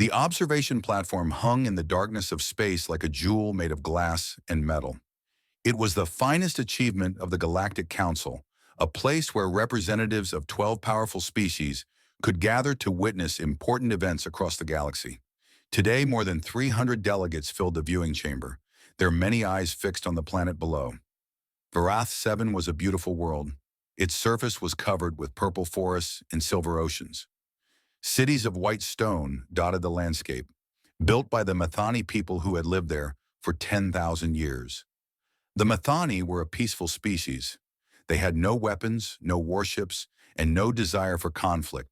The observation platform hung in the darkness of space like a jewel made of glass and metal. It was the finest achievement of the Galactic Council, a place where representatives of 12 powerful species could gather to witness important events across the galaxy. Today, more than 300 delegates filled the viewing chamber, their many eyes fixed on the planet below. Varath 7 was a beautiful world. Its surface was covered with purple forests and silver oceans. Cities of white stone dotted the landscape, built by the Mathani people who had lived there for 10,000 years. The Mathani were a peaceful species. They had no weapons, no warships, and no desire for conflict.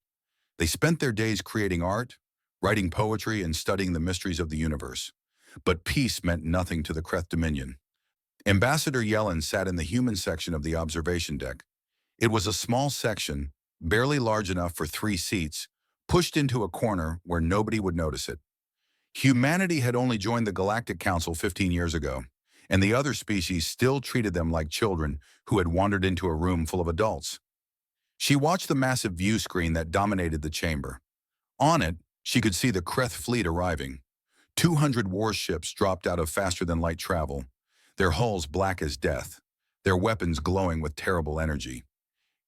They spent their days creating art, writing poetry, and studying the mysteries of the universe. But peace meant nothing to the Kreth Dominion. Ambassador Yellen sat in the human section of the observation deck. It was a small section, barely large enough for 3 seats, pushed into a corner where nobody would notice it. Humanity had only joined the Galactic Council 15 years ago, and the other species still treated them like children who had wandered into a room full of adults. She watched the massive view screen that dominated the chamber. On it, she could see the Kreth fleet arriving. 200 warships dropped out of faster-than-light travel, their hulls black as death, their weapons glowing with terrible energy.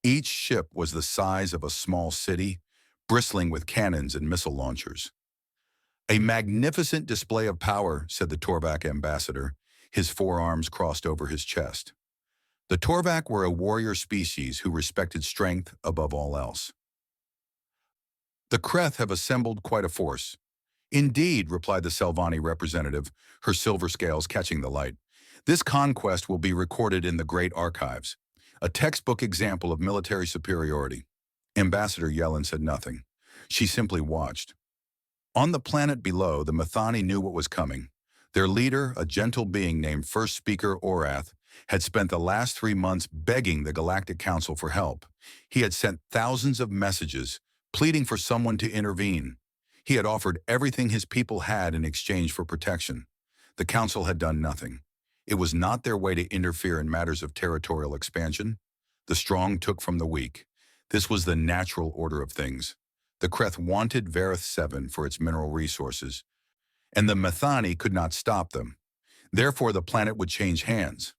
Each ship was the size of a small city, bristling with cannons and missile launchers. "A magnificent display of power," said the Torvak ambassador, his forearms crossed over his chest. The Torvak were a warrior species who respected strength above all else. "The Kreth have assembled quite a force." "Indeed," replied the Selvani representative, her silver scales catching the light. "This conquest will be recorded in the Great Archives, a textbook example of military superiority." Ambassador Yellen said nothing. She simply watched. On the planet below, the Mathani knew what was coming. Their leader, a gentle being named First Speaker Orath, had spent the last 3 months begging the Galactic Council for help. He had sent thousands of messages, pleading for someone to intervene. He had offered everything his people had in exchange for protection. The Council had done nothing. It was not their way to interfere in matters of territorial expansion. The strong took from the weak. This was the natural order of things. The Kreth wanted Vareth 7 for its mineral resources, and the Mathani could not stop them. Therefore, the planet would change hands.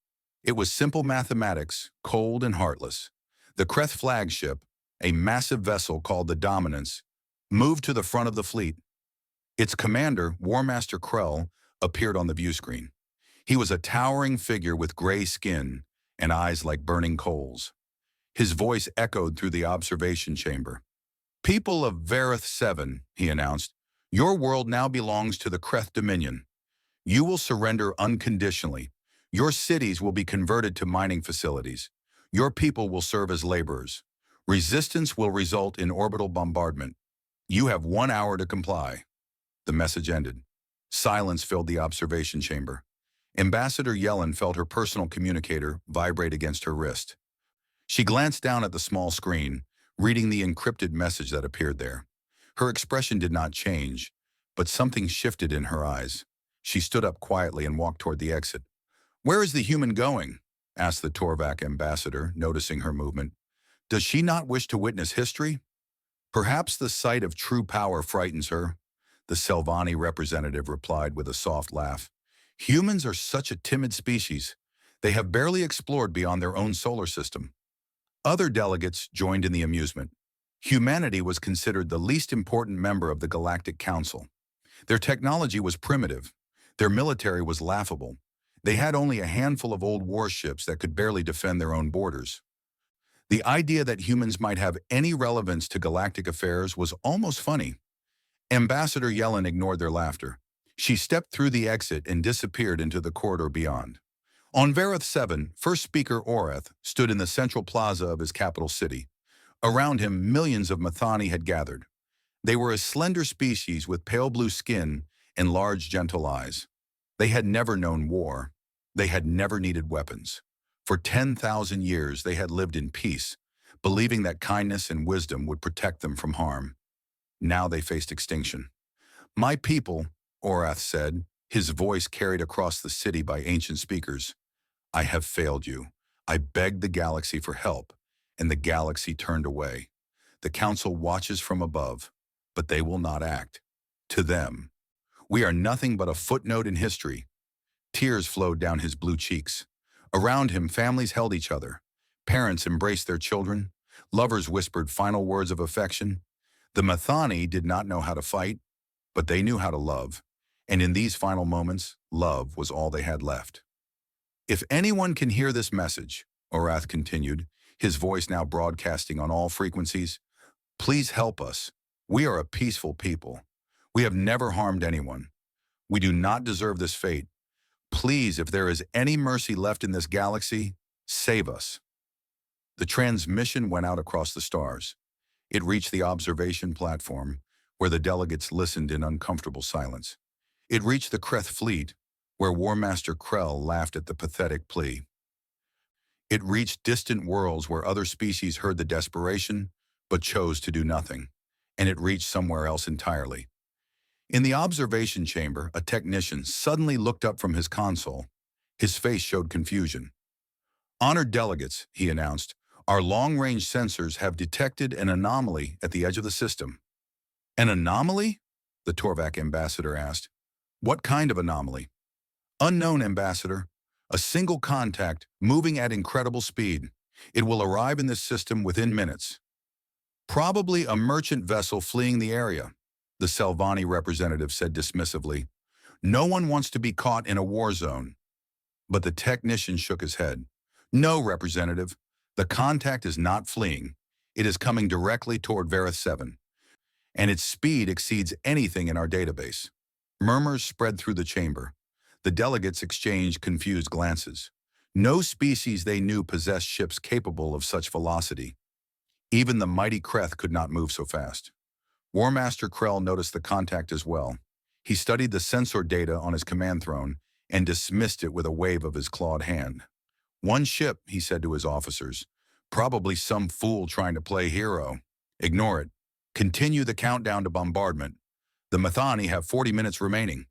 It was simple mathematics, cold and heartless. The Kreth flagship, a massive vessel called the Dominance, moved to the front of the fleet. Its commander, War Master Krell, appeared on the view screen. He was a towering figure with gray skin and eyes like burning coals. His voice echoed through the observation chamber. "People of Vareth 7, he announced, "your world now belongs to the Kreth Dominion. You will surrender unconditionally. Your cities will be converted to mining facilities. Your people will serve as laborers. Resistance will result in orbital bombardment. You have 1 hour to comply." The message ended. Silence filled the observation chamber. Ambassador Yellen felt her personal communicator vibrate against her wrist. She glanced down at the small screen, reading the encrypted message that appeared there. Her expression did not change, but something shifted in her eyes. She stood up quietly and walked toward the exit. "Where is the human going?" asked the Torvak ambassador, noticing her movement. "Does she not wish to witness history? Perhaps the sight of true power frightens her," the Selvani representative replied with a soft laugh. "Humans are such a timid species. They have barely explored beyond their own solar system." Other delegates joined in the amusement. Humanity was considered the least important member of the Galactic Council. Their technology was primitive. Their military was laughable. They had only a handful of old warships that could barely defend their own borders. The idea that humans might have any relevance to galactic affairs was almost funny. Ambassador Yellen ignored their laughter. She stepped through the exit and disappeared into the corridor beyond. On Vareth 7, First Speaker Orath stood in the central plaza of his capital city. Around him, millions of Mathani had gathered. They were a slender species with pale blue skin and large, gentle eyes. They had never known war. They had never needed weapons. For 10,000 years, they had lived in peace, believing that kindness and wisdom would protect them from harm. Now they faced extinction. "My people," Orath said, his voice carried across the city by ancient speakers, "I have failed you. I begged the galaxy for help, and the galaxy turned away. The Council watches from above, but they will not act. To them, we are nothing but a footnote in history. Tears flowed down his blue cheeks. Around him, families held each other. Parents embraced their children. Lovers whispered final words of affection. The Mathani did not know how to fight, but they knew how to love. And in these final moments, love was all they had left. If anyone can hear this message, Orath continued, his voice now broadcasting on all frequencies, please help us. We are a peaceful people. We have never harmed anyone. We do not deserve this fate. Please, if there is any mercy left in this galaxy, save us. The transmission went out across the stars. It reached the observation platform, where the delegates listened in uncomfortable silence. It reached the Kreth fleet, where War Master Krell laughed at the pathetic plea. It reached distant worlds where other species heard the desperation, but chose to do nothing. And it reached somewhere else entirely. In the observation chamber, a technician suddenly looked up from his console. His face showed confusion. Honored delegates, he announced, our long-range sensors have detected an anomaly at the edge of the system. An anomaly? The Torvak ambassador asked. What kind of anomaly? Unknown, Ambassador. A single contact, moving at incredible speed. It will arrive in this system within minutes. Probably a merchant vessel fleeing the area, the Selvani representative said dismissively. No one wants to be caught in a war zone. But the technician shook his head. No, Representative. The contact is not fleeing. It is coming directly toward Vareth 7. And its speed exceeds anything in our database. Murmurs spread through the chamber. The delegates exchanged confused glances. No species they knew possessed ships capable of such velocity. Even the mighty Kreth could not move so fast. War Master Krell noticed the contact as well. He studied the sensor data on his command throne and dismissed it with a wave of his clawed hand. One ship, he said to his officers. Probably some fool trying to play hero. Ignore it. Continue the countdown to bombardment. The Mathani have 40 minutes remaining.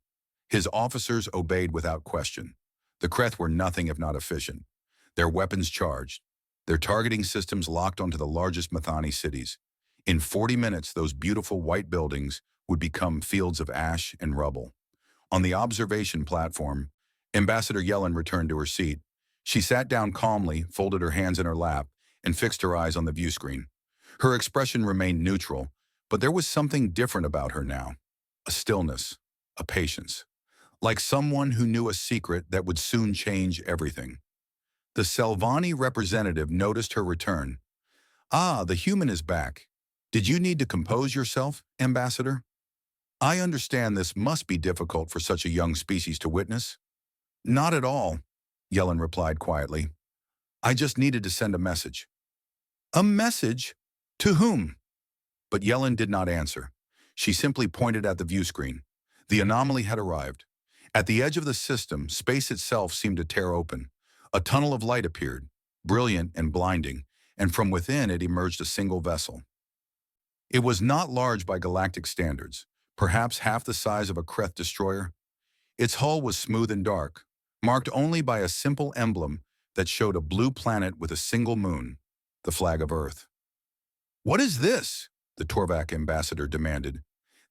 His officers obeyed without question. The Kreth were nothing if not efficient. Their weapons charged. Their targeting systems locked onto the largest Mathani cities. In 40 minutes, those beautiful white buildings would become fields of ash and rubble. On the observation platform, Ambassador Yellen returned to her seat. She sat down calmly, folded her hands in her lap, and fixed her eyes on the view screen. Her expression remained neutral, but there was something different about her now. A stillness, a patience. Like someone who knew a secret that would soon change everything. The Selvani representative noticed her return. Ah, the human is back. Did you need to compose yourself, Ambassador? I understand this must be difficult for such a young species to witness. Not at all, Yellen replied quietly. I just needed to send a message. A message? To whom? But Yellen did not answer. She simply pointed at the view screen. The anomaly had arrived. At the edge of the system, space itself seemed to tear open. A tunnel of light appeared, brilliant and blinding, and from within it emerged a single vessel. It was not large by galactic standards, perhaps half the size of a Kreth destroyer. Its hull was smooth and dark, marked only by a simple emblem that showed a blue planet with a single moon, the flag of Earth. What is this? The Torvak ambassador demanded.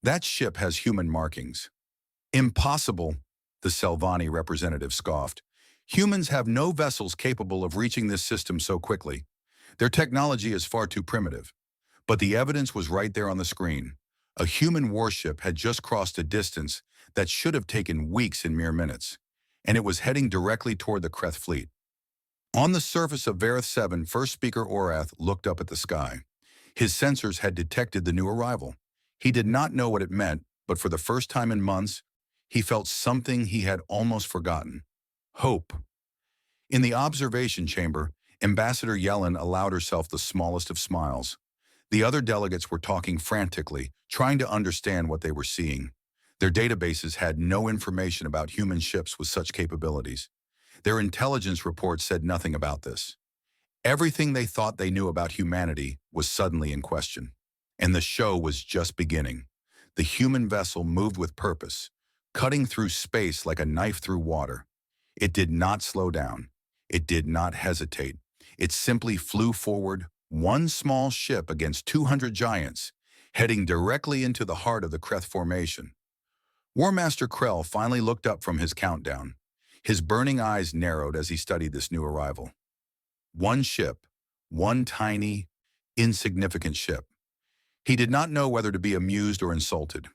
That ship has human markings. Impossible, the Selvani representative scoffed. Humans have no vessels capable of reaching this system so quickly. Their technology is far too primitive. But the evidence was right there on the screen. A human warship had just crossed a distance that should have taken weeks in mere minutes, and it was heading directly toward the Kreth fleet. On the surface of Vareth 7, First Speaker Orath looked up at the sky. His sensors had detected the new arrival. He did not know what it meant, but for the first time in months, he felt something he had almost forgotten. Hope. In the observation chamber, Ambassador Yellen allowed herself the smallest of smiles. The other delegates were talking frantically, trying to understand what they were seeing. Their databases had no information about human ships with such capabilities. Their intelligence reports said nothing about this. Everything they thought they knew about humanity was suddenly in question. And the show was just beginning. The human vessel moved with purpose, cutting through space like a knife through water. It did not slow down. It did not hesitate. It simply flew forward, one small ship against 200 giants, heading directly into the heart of the Kreth formation. War Master Krell finally looked up from his countdown. His burning eyes narrowed as he studied this new arrival. One ship, one tiny, insignificant ship. He did not know whether to be amused or insulted.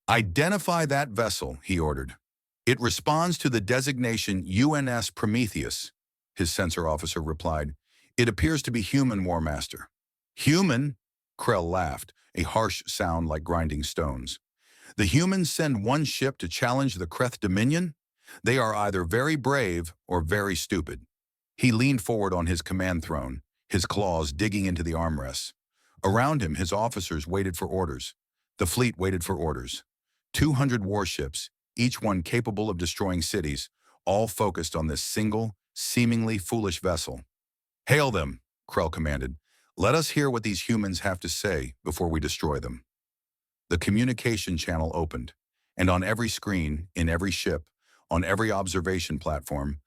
"Identify that vessel," he ordered. "It responds to the designation UNS Prometheus," his sensor officer replied. "It appears to be human, War Master." "Human?" Krell laughed, a harsh sound like grinding stones. "The humans send one ship to challenge the Kreth Dominion? They are either very brave or very stupid." He leaned forward on his command throne, his claws digging into the armrests. Around him, his officers waited for orders. The fleet waited for orders. 200 warships, each one capable of destroying cities, all focused on this single, seemingly foolish vessel. "Hail them," Krell commanded. "Let us hear what these humans have to say before we destroy them." The communication channel opened, and on every screen, in every ship, on every observation platform,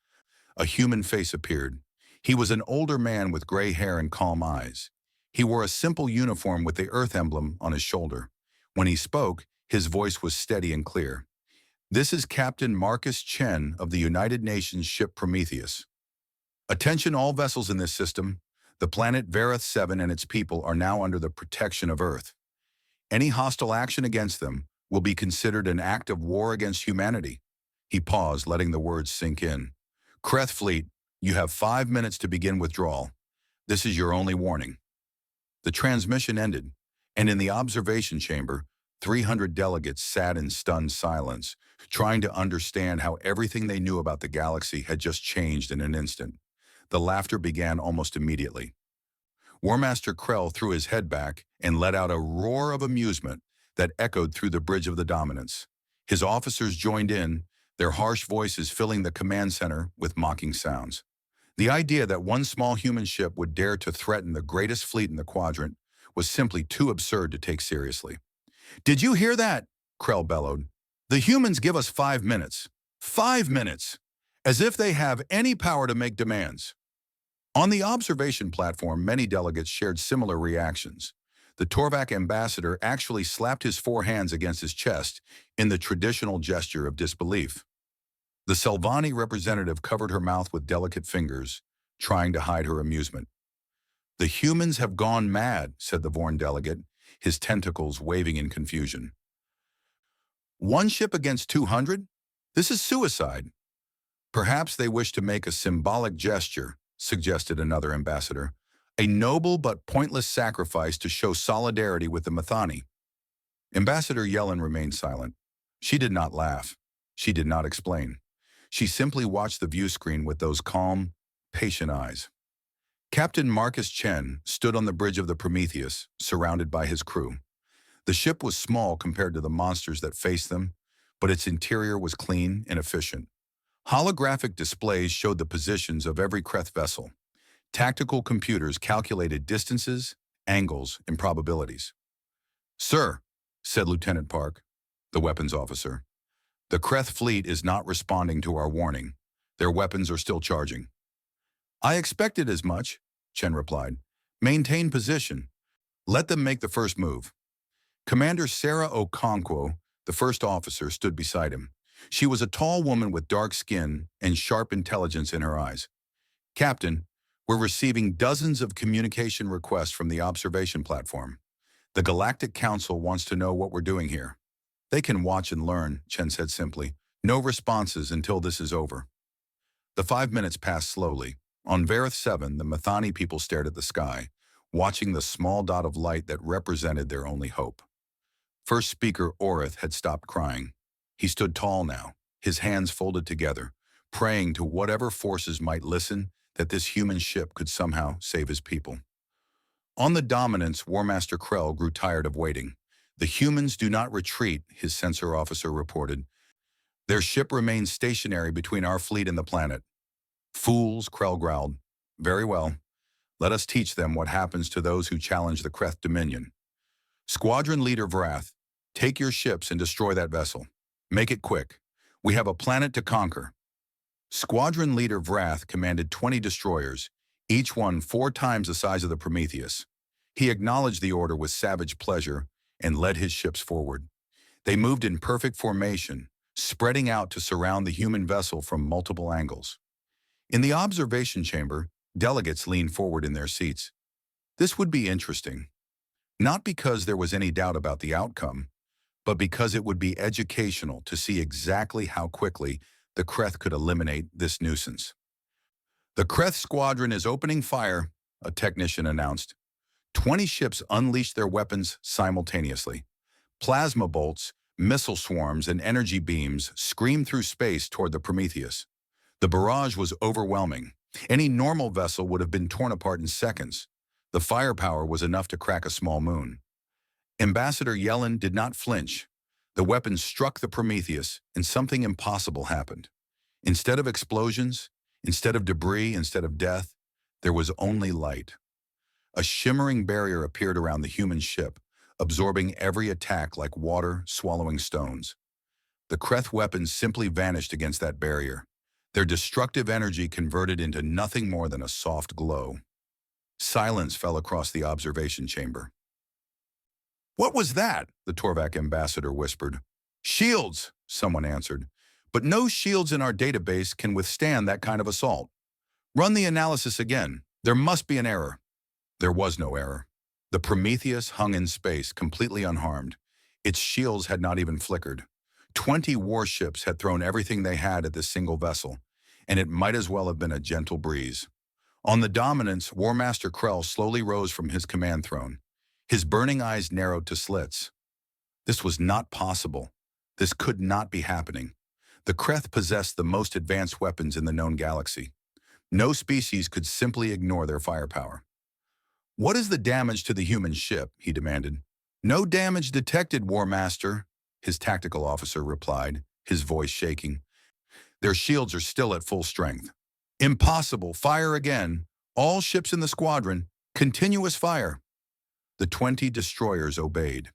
a human face appeared. He was an older man with gray hair and calm eyes. He wore a simple uniform with the Earth emblem on his shoulder. When he spoke, his voice was steady and clear. "This is Captain Marcus Chen of the United Nations ship Prometheus. Attention all vessels in this system. The planet Vareth 7 and its people are now under the protection of Earth. Any hostile action against them will be considered an act of war against humanity." He paused, letting the words sink in. "Kreth Fleet, you have 5 minutes to begin withdrawal. This is your only warning." The transmission ended, and in the observation chamber, 300 delegates sat in stunned silence, trying to understand how everything they knew about the galaxy had just changed in an instant. The laughter began almost immediately. War Master Krell threw his head back and let out a roar of amusement that echoed through the bridge of the Dominance. His officers joined in, their harsh voices filling the command center with mocking sounds. The idea that one small human ship would dare to threaten the greatest fleet in the quadrant was simply too absurd to take seriously. "Did you hear that?" Krell bellowed. "The humans give us 5 minutes. 5 minutes! As if they have any power to make demands." On the observation platform, many delegates shared similar reactions. The Torvak ambassador actually slapped his 4 hands against his chest in the traditional gesture of disbelief. The Selvani representative covered her mouth with delicate fingers, trying to hide her amusement. "The humans have gone mad," said the Vorn delegate, his tentacles waving in confusion. "One ship against 200? This is suicide." "Perhaps they wish to make a symbolic gesture," suggested another ambassador. "A noble but pointless sacrifice to show solidarity with the Mathani." Ambassador Yellen remained silent. She did not laugh. She did not explain. She simply watched the view screen with those calm, patient eyes. Captain Marcus Chen stood on the bridge of the Prometheus, surrounded by his crew. The ship was small compared to the monsters that faced them, but its interior was clean and efficient. Holographic displays showed the positions of every Kreth vessel. Tactical computers calculated distances, angles, and probabilities. "Sir," said Lieutenant Park, the weapons officer, "the Kreth fleet is not responding to our warning. Their weapons are still charging." "I expected as much," Chen replied. "Maintain position. Let them make the first move." Commander Sarah Okonkwo, the first officer, stood beside him. She was a tall woman with dark skin and sharp intelligence in her eyes. "Captain, we're receiving dozens of communication requests from the observation platform. The Galactic Council wants to know what we're doing here." "They can watch and learn," Chen said simply. "No responses until this is over." The 5 minutes passed slowly. On Vareth 7, the Mathani people stared at the sky, watching the small dot of light that represented their only hope. First speaker Orith had stopped crying. He stood tall now, his hands folded together, praying to whatever forces might listen that this human ship could somehow save his people. On the Dominance, War Master Krell grew tired of waiting. "The humans do not retreat," his sensor officer reported. "Their ship remains stationary between our fleet and the planet." "Fools," Krell growled. "Very well. Let us teach them what happens to those who challenge the Kreth Dominion. Squadron Leader Vrath, take your ships and destroy that vessel. Make it quick. We have a planet to conquer." Squadron Leader Vrath commanded 20 destroyers, each one 4 times the size of the Prometheus. He acknowledged the order with savage pleasure and led his ships forward. They moved in perfect formation, spreading out to surround the human vessel from multiple angles. In the observation chamber, delegates leaned forward in their seats. This would be interesting, not because there was any doubt about the outcome, but because it would be educational to see exactly how quickly the Kreth could eliminate this nuisance. "The Kreth squadron is opening fire," a technician announced. 20 ships unleashed their weapons simultaneously. Plasma bolts, missile swarms, and energy beams screamed through space toward the Prometheus. The barrage was overwhelming. Any normal vessel would have been torn apart in seconds. The firepower was enough to crack a small moon. Ambassador Yellen did not flinch. The weapons struck the Prometheus, and something impossible happened. Instead of explosions, instead of debris, instead of death, there was only light. A shimmering barrier appeared around the human ship, absorbing every attack like water swallowing stones. The Kreth weapons simply vanished against that barrier. Their destructive energy converted into nothing more than a soft glow. Silence fell across the observation chamber. "What was that?" the Torvak ambassador whispered. "Shields," someone answered. "But no shields in our database can withstand that kind of assault. Run the analysis again. There must be an error." There was no error. The Prometheus hung in space, completely unharmed. Its shields had not even flickered. 20 warships had thrown everything they had at this single vessel, and it might as well have been a gentle breeze. On the Dominance, War Master Krell slowly rose from his command throne. His burning eyes narrowed to slits. This was not possible. This could not be happening. The Kreth possessed the most advanced weapons in the known galaxy. No species could simply ignore their firepower. "What is the damage to the human ship?" he demanded. "No damage detected, War Master," his tactical officer replied, his voice shaking. "Their shields are still at full strength." "Impossible. Fire again. All ships in the squadron. Continuous fire." The 20 destroyers obeyed.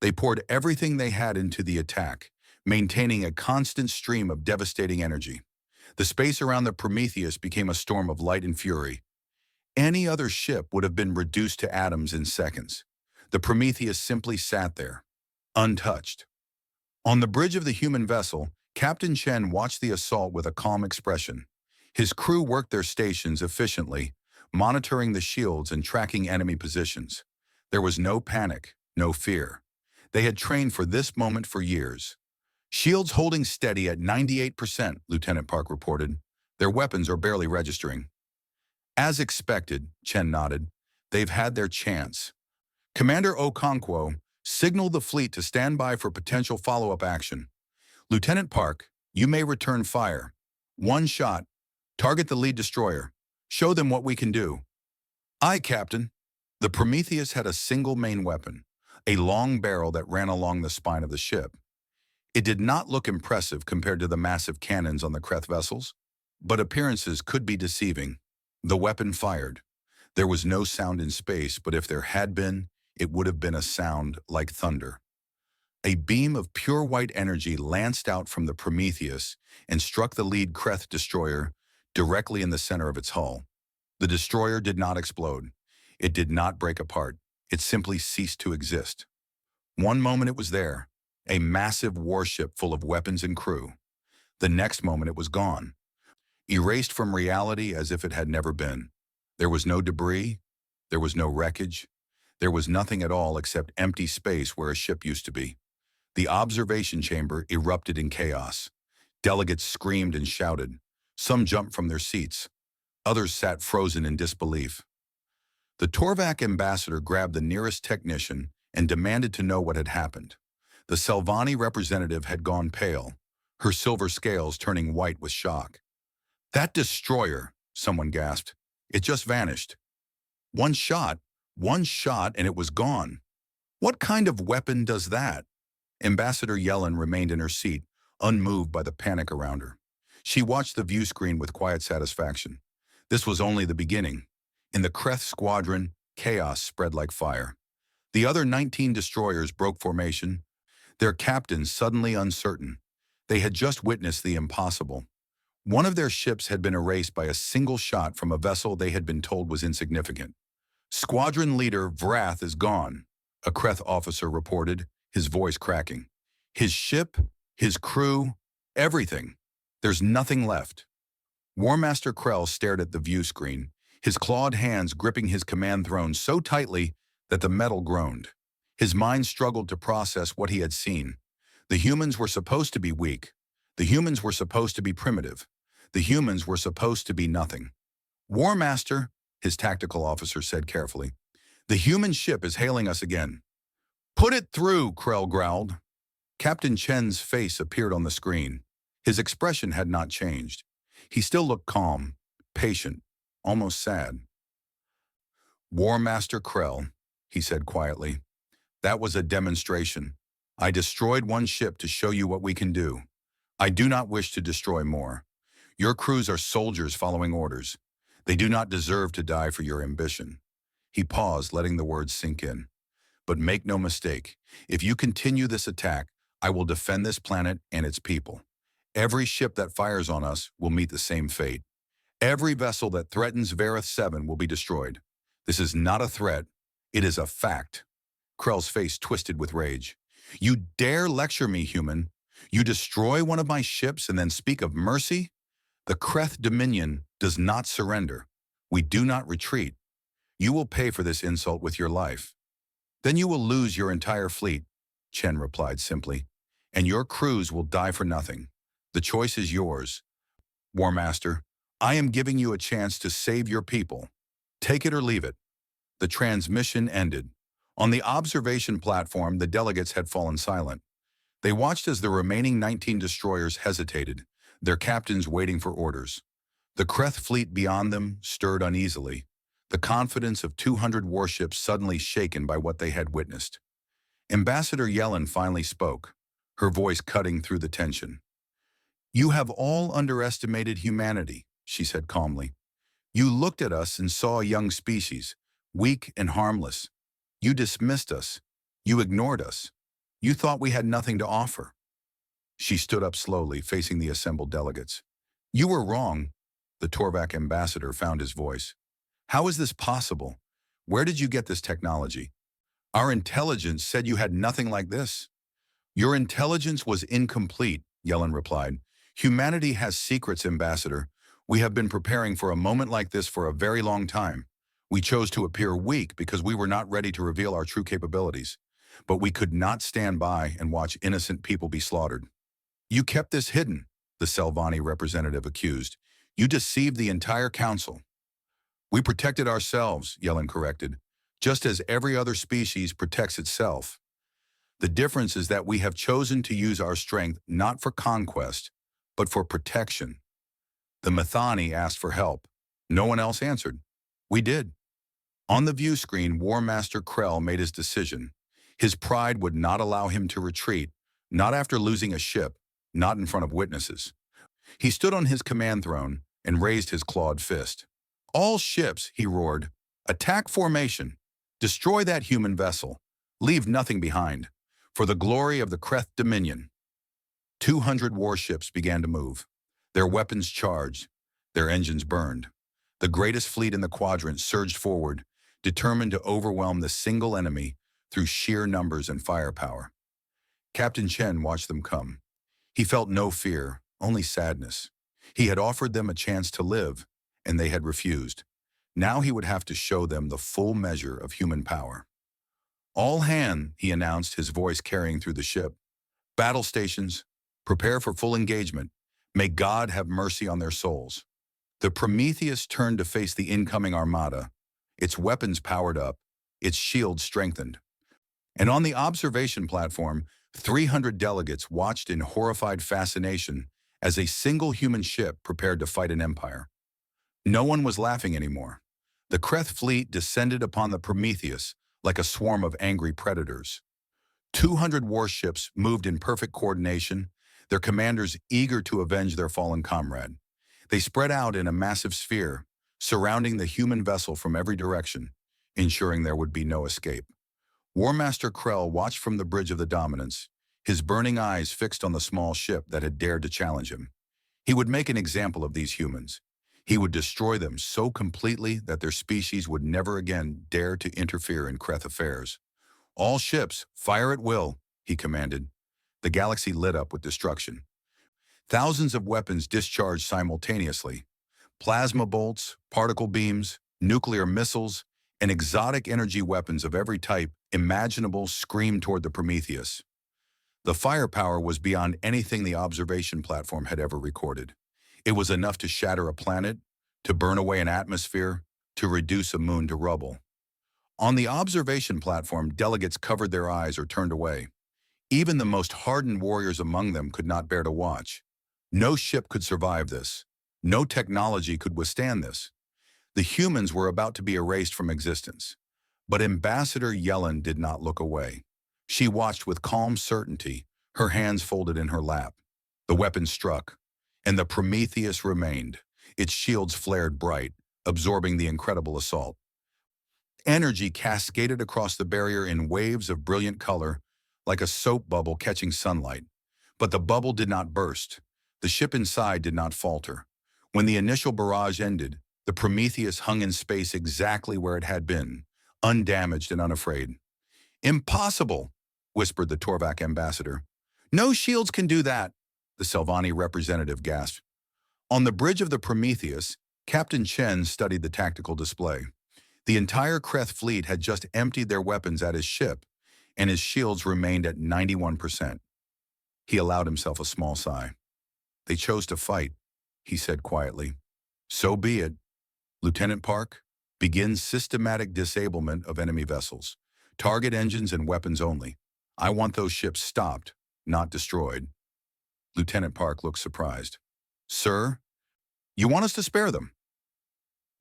They poured everything they had into the attack, maintaining a constant stream of devastating energy. The space around the Prometheus became a storm of light and fury. Any other ship would have been reduced to atoms in seconds. The Prometheus simply sat there, untouched. On the bridge of the human vessel, Captain Chen watched the assault with a calm expression. His crew worked their stations efficiently, monitoring the shields and tracking enemy positions. There was no panic, no fear. They had trained for this moment for years. "Shields holding steady at 98%, Lieutenant Park reported. Their weapons are barely registering." "As expected," Chen nodded. "They've had their chance." "Commander Okonkwo, signal the fleet to stand by for potential follow-up action. Lieutenant Park, you may return fire. One shot. Target the lead destroyer. Show them what we can do." "Aye, Captain." The Prometheus had a single main weapon, a long barrel that ran along the spine of the ship. It did not look impressive compared to the massive cannons on the Kreth vessels, but appearances could be deceiving. The weapon fired. There was no sound in space, but if there had been, it would have been a sound like thunder. A beam of pure white energy lanced out from the Prometheus and struck the lead Kreth destroyer directly in the center of its hull. The destroyer did not explode. It did not break apart. It simply ceased to exist. One moment it was there, a massive warship full of weapons and crew. The next moment it was gone, erased from reality as if it had never been. There was no debris. There was no wreckage. There was nothing at all except empty space where a ship used to be. The observation chamber erupted in chaos. Delegates screamed and shouted. Some jumped from their seats. Others sat frozen in disbelief. The Torvak ambassador grabbed the nearest technician and demanded to know what had happened. The Selvani representative had gone pale, her silver scales turning white with shock. "That destroyer," someone gasped. "It just vanished. One shot, and it was gone. What kind of weapon does that?" Ambassador Yellen remained in her seat, unmoved by the panic around her. She watched the view screen with quiet satisfaction. This was only the beginning. In the Kreth squadron, chaos spread like fire. The other 19 destroyers broke formation, their captains suddenly uncertain. They had just witnessed the impossible. One of their ships had been erased by a single shot from a vessel they had been told was insignificant. "Squadron leader Vrath is gone," a Kreth officer reported, his voice cracking. His ship, his crew, everything. There's nothing left. War Master Krell stared at the view screen, his clawed hands gripping his command throne so tightly that the metal groaned. His mind struggled to process what he had seen. The humans were supposed to be weak. The humans were supposed to be primitive. The humans were supposed to be nothing. War Master, his tactical officer said carefully, the human ship is hailing us again. Put it through, Krell growled. Captain Chen's face appeared on the screen. His expression had not changed. He still looked calm, patient, almost sad. War Master Krell, he said quietly, that was a demonstration. I destroyed one ship to show you what we can do. I do not wish to destroy more. Your crews are soldiers following orders. They do not deserve to die for your ambition. He paused, letting the words sink in. But make no mistake, if you continue this attack, I will defend this planet and its people. Every ship that fires on us will meet the same fate. Every vessel that threatens Vareth 7 will be destroyed. This is not a threat. It is a fact. Krell's face twisted with rage. You dare lecture me, human? You destroy one of my ships and then speak of mercy? The Kreth Dominion does not surrender. We do not retreat. You will pay for this insult with your life. Then you will lose your entire fleet, Chen replied simply, and your crews will die for nothing. The choice is yours. War Master, I am giving you a chance to save your people. Take it or leave it. The transmission ended. On the observation platform, the delegates had fallen silent. They watched as the remaining 19 destroyers hesitated, their captains waiting for orders. The Kreth fleet beyond them stirred uneasily, the confidence of 200 warships suddenly shaken by what they had witnessed. Ambassador Yellen finally spoke, her voice cutting through the tension. You have all underestimated humanity, she said calmly. You looked at us and saw a young species, weak and harmless. You dismissed us. You ignored us. You thought we had nothing to offer. She stood up slowly, facing the assembled delegates. You were wrong. The Torvak ambassador found his voice. How is this possible? Where did you get this technology? Our intelligence said you had nothing like this. Your intelligence was incomplete, Yellen replied. Humanity has secrets, Ambassador. We have been preparing for a moment like this for a very long time. We chose to appear weak because we were not ready to reveal our true capabilities. But we could not stand by and watch innocent people be slaughtered. You kept this hidden, the Selvani representative accused. You deceived the entire council. We protected ourselves, Yellen corrected, just as every other species protects itself. The difference is that we have chosen to use our strength not for conquest, but for protection. The Methani asked for help. No one else answered. We did. On the view screen, War Master Krell made his decision. His pride would not allow him to retreat, not after losing a ship, not in front of witnesses. He stood on his command throne and raised his clawed fist. All ships, he roared, attack formation. Destroy that human vessel. Leave nothing behind. For the glory of the Kreth Dominion. 200 warships began to move. Their weapons charged. Their engines burned. The greatest fleet in the quadrant surged forward, determined to overwhelm the single enemy through sheer numbers and firepower. Captain Chen watched them come. He felt no fear, only sadness. He had offered them a chance to live, and they had refused. Now he would have to show them the full measure of human power. All hand, he announced, his voice carrying through the ship. Battle stations, prepare for full engagement. May God have mercy on their souls. The Prometheus turned to face the incoming armada, its weapons powered up, its shields strengthened. And on the observation platform, 300 delegates watched in horrified fascination as a single human ship prepared to fight an empire. No one was laughing anymore. The Kreth fleet descended upon the Prometheus like a swarm of angry predators. 200 warships moved in perfect coordination, their commanders eager to avenge their fallen comrade. They spread out in a massive sphere, surrounding the human vessel from every direction, ensuring there would be no escape. War Master Krell watched from the bridge of the Dominance, his burning eyes fixed on the small ship that had dared to challenge him. He would make an example of these humans. He would destroy them so completely that their species would never again dare to interfere in Kreth affairs. All ships, fire at will, he commanded. The galaxy lit up with destruction. Thousands of weapons discharged simultaneously. Plasma bolts, particle beams, nuclear missiles, and exotic energy weapons of every type imaginable screamed toward the Prometheus. The firepower was beyond anything the observation platform had ever recorded. It was enough to shatter a planet, to burn away an atmosphere, to reduce a moon to rubble. On the observation platform, delegates covered their eyes or turned away. Even the most hardened warriors among them could not bear to watch. No ship could survive this. No technology could withstand this. The humans were about to be erased from existence. But Ambassador Yellen did not look away. She watched with calm certainty, her hands folded in her lap. The weapon struck, and the Prometheus remained. Its shields flared bright, absorbing the incredible assault. Energy cascaded across the barrier in waves of brilliant color, like a soap bubble catching sunlight. But the bubble did not burst. The ship inside did not falter. When the initial barrage ended, the Prometheus hung in space exactly where it had been, undamaged and unafraid. "Impossible," whispered the Torvak ambassador. "No shields can do that," the Selvani representative gasped. On the bridge of the Prometheus, Captain Chen studied the tactical display. The entire Kreth fleet had just emptied their weapons at his ship, and his shields remained at 91%. He allowed himself a small sigh. "They chose to fight," he said quietly. "So be it. Lieutenant Park, begin systematic disablement of enemy vessels. Target engines and weapons only. I want those ships stopped, not destroyed." Lieutenant Park looked surprised. "Sir, you want us to spare them?"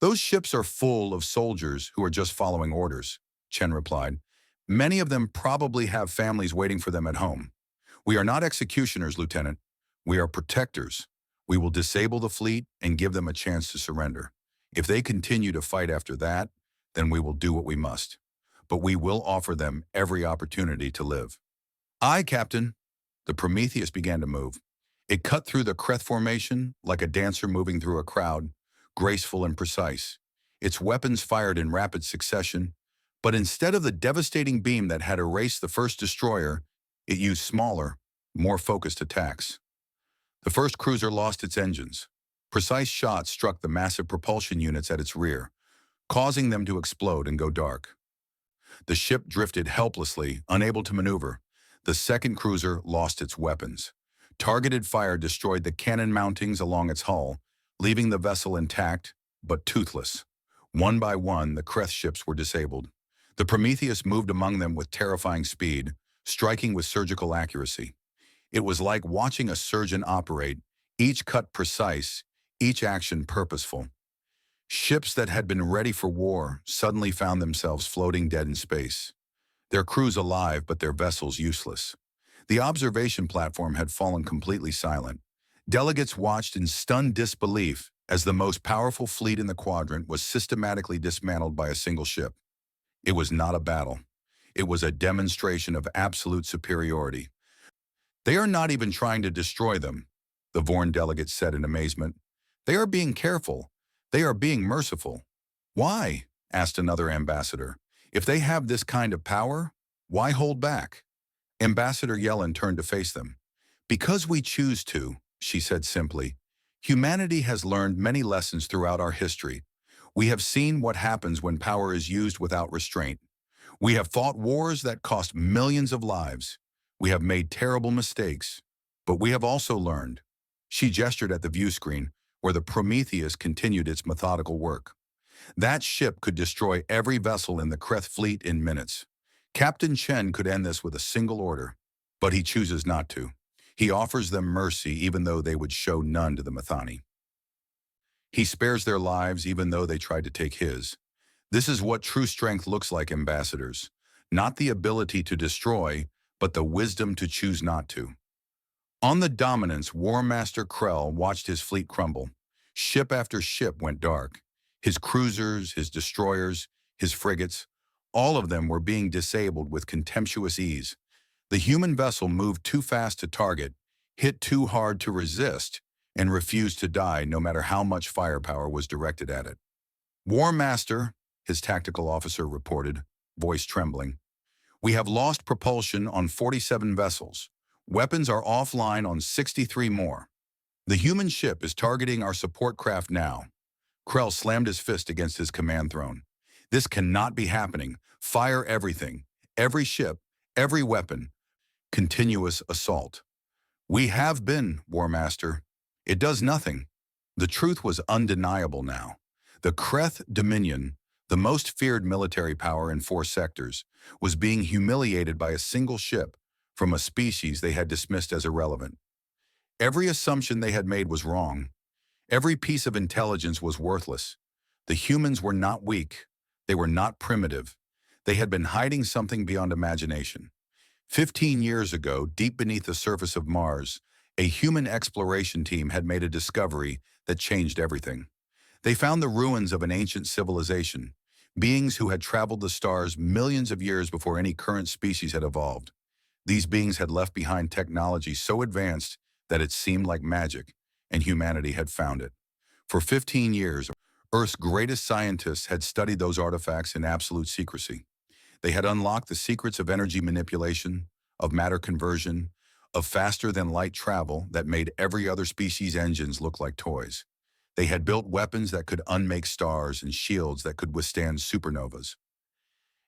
"Those ships are full of soldiers who are just following orders," Chen replied. "Many of them probably have families waiting for them at home. We are not executioners, Lieutenant. We are protectors. We will disable the fleet and give them a chance to surrender. If they continue to fight after that, then we will do what we must. But we will offer them every opportunity to live." "Aye, Captain." The Prometheus began to move. It cut through the Kreth formation like a dancer moving through a crowd, graceful and precise. Its weapons fired in rapid succession, but instead of the devastating beam that had erased the first destroyer, it used smaller, more focused attacks. The first cruiser lost its engines. Precise shots struck the massive propulsion units at its rear, causing them to explode and go dark. The ship drifted helplessly, unable to maneuver. The second cruiser lost its weapons. Targeted fire destroyed the cannon mountings along its hull, leaving the vessel intact, but toothless. One by one, the Kreth ships were disabled. The Prometheus moved among them with terrifying speed, striking with surgical accuracy. It was like watching a surgeon operate, each cut precise, each action purposeful. Ships that had been ready for war suddenly found themselves floating dead in space. Their crews alive, but their vessels useless. The observation platform had fallen completely silent. Delegates watched in stunned disbelief as the most powerful fleet in the quadrant was systematically dismantled by a single ship. It was not a battle. It was a demonstration of absolute superiority. "They are not even trying to destroy them," the Vorn delegate said in amazement. "They are being careful. They are being merciful." "Why?" asked another ambassador. "If they have this kind of power, why hold back?" Ambassador Yellen turned to face them. "Because we choose to," she said simply. "Humanity has learned many lessons throughout our history. We have seen what happens when power is used without restraint. We have fought wars that cost millions of lives. We have made terrible mistakes, but we have also learned." She gestured at the view screen, where the Prometheus continued its methodical work. That ship could destroy every vessel in the Kreth fleet in minutes. Captain Chen could end this with a single order, but he chooses not to. He offers them mercy even though they would show none to the Methani. He spares their lives even though they tried to take his. This is what true strength looks like, ambassadors. Not the ability to destroy, but the wisdom to choose not to. On the Dominance, War Master Krell watched his fleet crumble. Ship after ship went dark. His cruisers, his destroyers, his frigates, all of them were being disabled with contemptuous ease. The human vessel moved too fast to target, hit too hard to resist, and refused to die no matter how much firepower was directed at it. "War Master," his tactical officer reported, voice trembling, "we have lost propulsion on 47 vessels. Weapons are offline on 63 more. The human ship is targeting our support craft now. Krell slammed his fist against his command throne. This cannot be happening. Fire everything. Every ship, every weapon. Continuous assault. We have been, War Master. It does nothing. The truth was undeniable now. The Kreth Dominion, the most feared military power in 4 sectors, was being humiliated by a single ship from a species they had dismissed as irrelevant. Every assumption they had made was wrong. Every piece of intelligence was worthless. The humans were not weak. They were not primitive. They had been hiding something beyond imagination. 15 years ago, deep beneath the surface of Mars, a human exploration team had made a discovery that changed everything. They found the ruins of an ancient civilization, beings who had traveled the stars millions of years before any current species had evolved. These beings had left behind technology so advanced that it seemed like magic, and humanity had found it. For 15 years, Earth's greatest scientists had studied those artifacts in absolute secrecy. They had unlocked the secrets of energy manipulation, of matter conversion, of faster-than-light travel that made every other species' engines look like toys. They had built weapons that could unmake stars and shields that could withstand supernovas.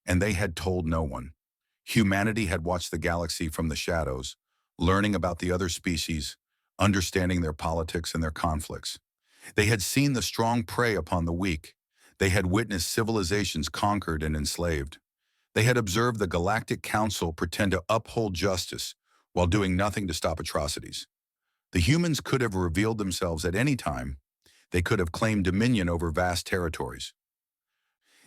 And they had told no one. Humanity had watched the galaxy from the shadows, learning about the other species, understanding their politics and their conflicts. They had seen the strong prey upon the weak. They had witnessed civilizations conquered and enslaved. They had observed the Galactic Council pretend to uphold justice while doing nothing to stop atrocities. The humans could have revealed themselves at any time. They could have claimed dominion over vast territories.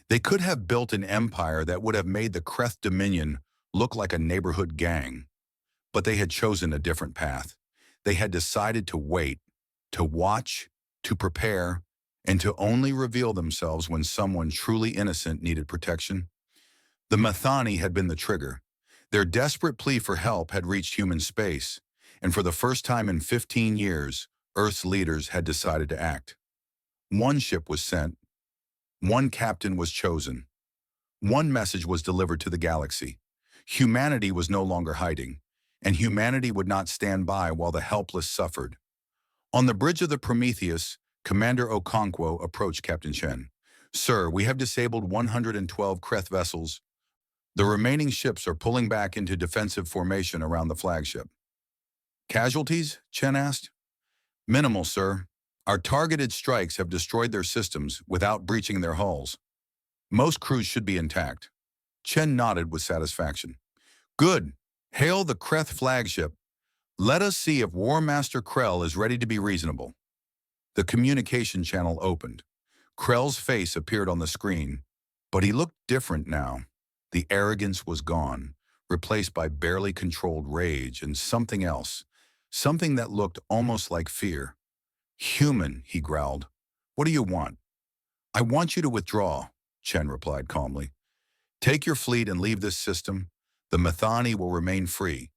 They could have built an empire that would have made the Kreth Dominion look like a neighborhood gang. But they had chosen a different path. They had decided to wait, to watch, to prepare, and to only reveal themselves when someone truly innocent needed protection. The Mathani had been the trigger. Their desperate plea for help had reached human space, and for the first time in 15 years, Earth's leaders had decided to act. One ship was sent. One captain was chosen. One message was delivered to the galaxy. Humanity was no longer hiding, and humanity would not stand by while the helpless suffered. On the bridge of the Prometheus, Commander Okonkwo approached Captain Chen. "Sir, we have disabled 112 Kreth vessels. The remaining ships are pulling back into defensive formation around the flagship." "Casualties?" Chen asked. "Minimal, sir. Our targeted strikes have destroyed their systems without breaching their hulls. Most crews should be intact." Chen nodded with satisfaction. "Good. Hail the Kreth flagship. Let us see if War Master Krell is ready to be reasonable." The communication channel opened. Krell's face appeared on the screen, but he looked different now. The arrogance was gone, replaced by barely controlled rage and something else, something that looked almost like fear. "Human," he growled. "What do you want?" "I want you to withdraw," Chen replied calmly. "Take your fleet and leave this system. The Mathani will remain free.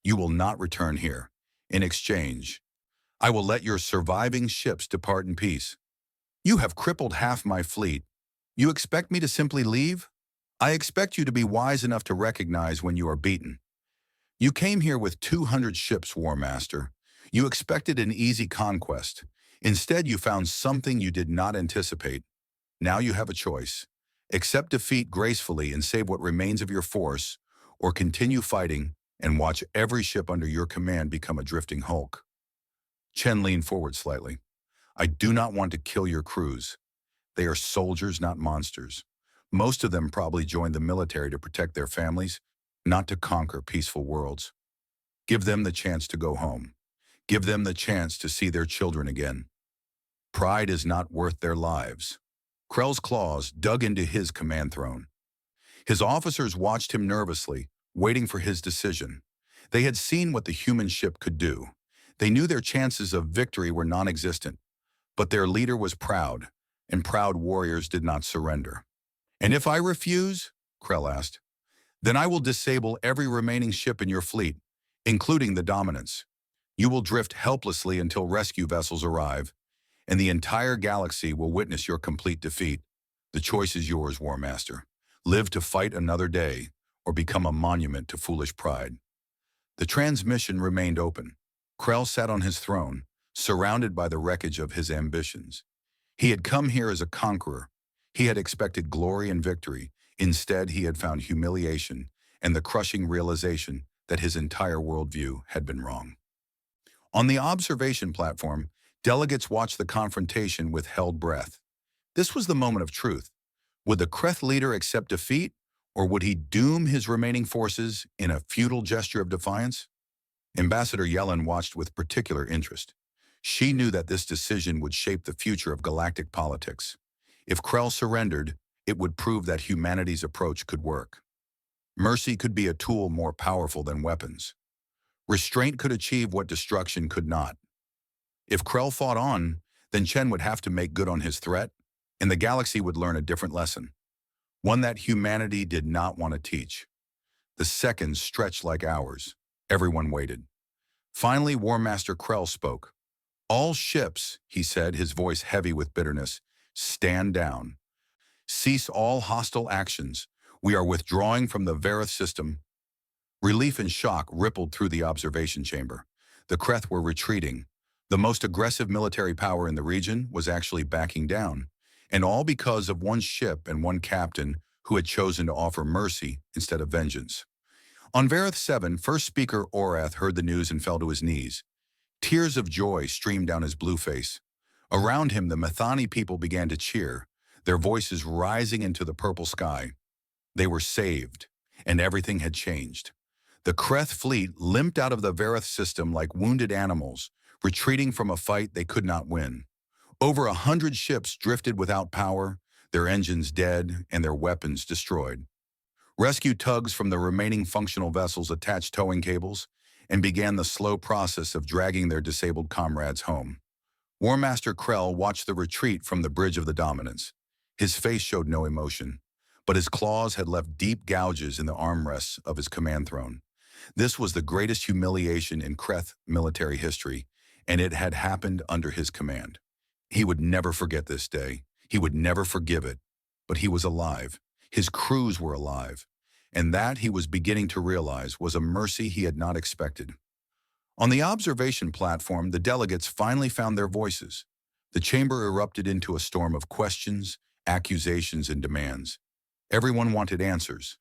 You will not return here. In exchange, I will let your surviving ships depart in peace." "You have crippled half my fleet. You expect me to simply leave?" "I expect you to be wise enough to recognize when you are beaten. You came here with 200 ships, War Master. You expected an easy conquest. Instead, you found something you did not anticipate. Now you have a choice. Accept defeat gracefully and save what remains of your force, or continue fighting and watch every ship under your command become a drifting hulk." Chen leaned forward slightly. "I do not want to kill your crews. They are soldiers, not monsters. Most of them probably joined the military to protect their families, not to conquer peaceful worlds. Give them the chance to go home. Give them the chance to see their children again. Pride is not worth their lives." Krell's claws dug into his command throne. His officers watched him nervously, waiting for his decision. They had seen what the human ship could do. They knew their chances of victory were non-existent, but their leader was proud, and proud warriors did not surrender. "And if I refuse?" Krell asked. "Then I will disable every remaining ship in your fleet, including the Dominants. You will drift helplessly until rescue vessels arrive, and the entire galaxy will witness your complete defeat. The choice is yours, War Master. Live to fight another day, or become a monument to foolish pride." The transmission remained open. Krell sat on his throne, surrounded by the wreckage of his ambitions. He had come here as a conqueror. He had expected glory and victory. Instead, he had found humiliation and the crushing realization that his entire worldview had been wrong. On the observation platform, delegates watched the confrontation with held breath. This was the moment of truth. Would the Kreth leader accept defeat, or would he doom his remaining forces in a futile gesture of defiance? Ambassador Yellen watched with particular interest. She knew that this decision would shape the future of galactic politics. If Krell surrendered, it would prove that humanity's approach could work. Mercy could be a tool more powerful than weapons. Restraint could achieve what destruction could not. If Krell fought on, then Chen would have to make good on his threat, and the galaxy would learn a different lesson, one that humanity did not want to teach. The seconds stretched like hours. Everyone waited. Finally, War Master Krell spoke. "All ships," he said, his voice heavy with bitterness, "stand down. Cease all hostile actions. We are withdrawing from the Vareth system." Relief and shock rippled through the observation chamber. The Kreth were retreating. The most aggressive military power in the region was actually backing down, and all because of one ship and one captain who had chosen to offer mercy instead of vengeance. On Vareth 7, First Speaker Orath heard the news and fell to his knees. Tears of joy streamed down his blue face. Around him, the Methani people began to cheer, their voices rising into the purple sky. They were saved, and everything had changed. The Kreth fleet limped out of the Vareth system like wounded animals, retreating from a fight they could not win. Over 100 ships drifted without power, their engines dead and their weapons destroyed. Rescue tugs from the remaining functional vessels attached towing cables and began the slow process of dragging their disabled comrades home. War Master Krell watched the retreat from the Bridge of the Dominance. His face showed no emotion, but his claws had left deep gouges in the armrests of his command throne. This was the greatest humiliation in Kreth military history, and it had happened under his command. He would never forget this day. He would never forgive it. But he was alive. His crews were alive. And that, he was beginning to realize, was a mercy he had not expected. On the observation platform, the delegates finally found their voices. The chamber erupted into a storm of questions, accusations, and demands. Everyone wanted answers.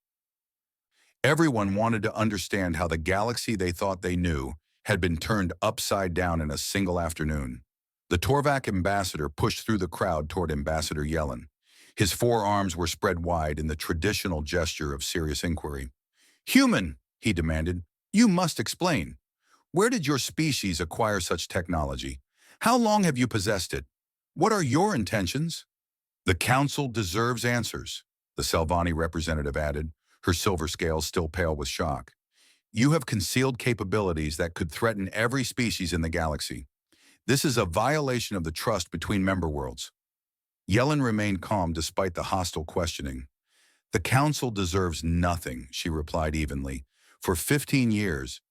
Everyone wanted to understand how the galaxy they thought they knew had been turned upside down in a single afternoon. The Torvak ambassador pushed through the crowd toward Ambassador Yellen. His forearms were spread wide in the traditional gesture of serious inquiry. "Human," he demanded, "you must explain. Where did your species acquire such technology? How long have you possessed it? What are your intentions?" "The Council deserves answers," the Selvani representative added, her silver scales still pale with shock. "You have concealed capabilities that could threaten every species in the galaxy. This is a violation of the trust between member worlds." Yellen remained calm despite the hostile questioning. "The Council deserves nothing," she replied evenly. "For 15 years,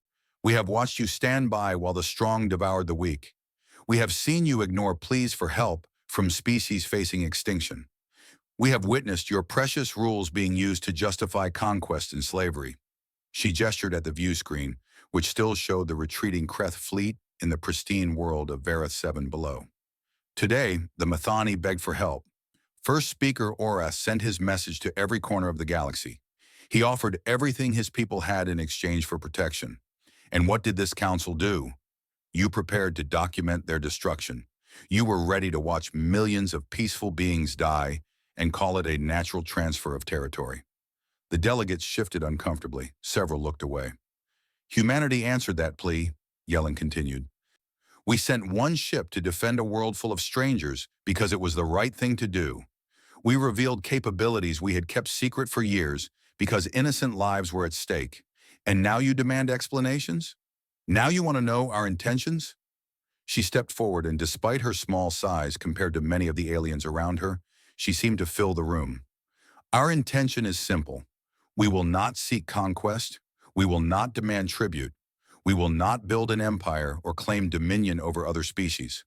we have watched you stand by while the strong devoured the weak. We have seen you ignore pleas for help from species facing extinction. We have witnessed your precious rules being used to justify conquest and slavery." She gestured at the view screen, which still showed the retreating Kreth fleet in the pristine world of Vareth 7 below. Today, the Methani begged for help. First Speaker Orath sent his message to every corner of the galaxy. He offered everything his people had in exchange for protection. And what did this council do? You prepared to document their destruction. You were ready to watch millions of peaceful beings die and call it a natural transfer of territory. The delegates shifted uncomfortably. Several looked away. "Humanity answered that plea," Yellen continued. "We sent one ship to defend a world full of strangers because it was the right thing to do. We revealed capabilities we had kept secret for years because innocent lives were at stake. And now you demand explanations? Now you want to know our intentions?" She stepped forward, and despite her small size compared to many of the aliens around her, she seemed to fill the room. "Our intention is simple. We will not seek conquest. We will not demand tribute. We will not build an empire or claim dominion over other species.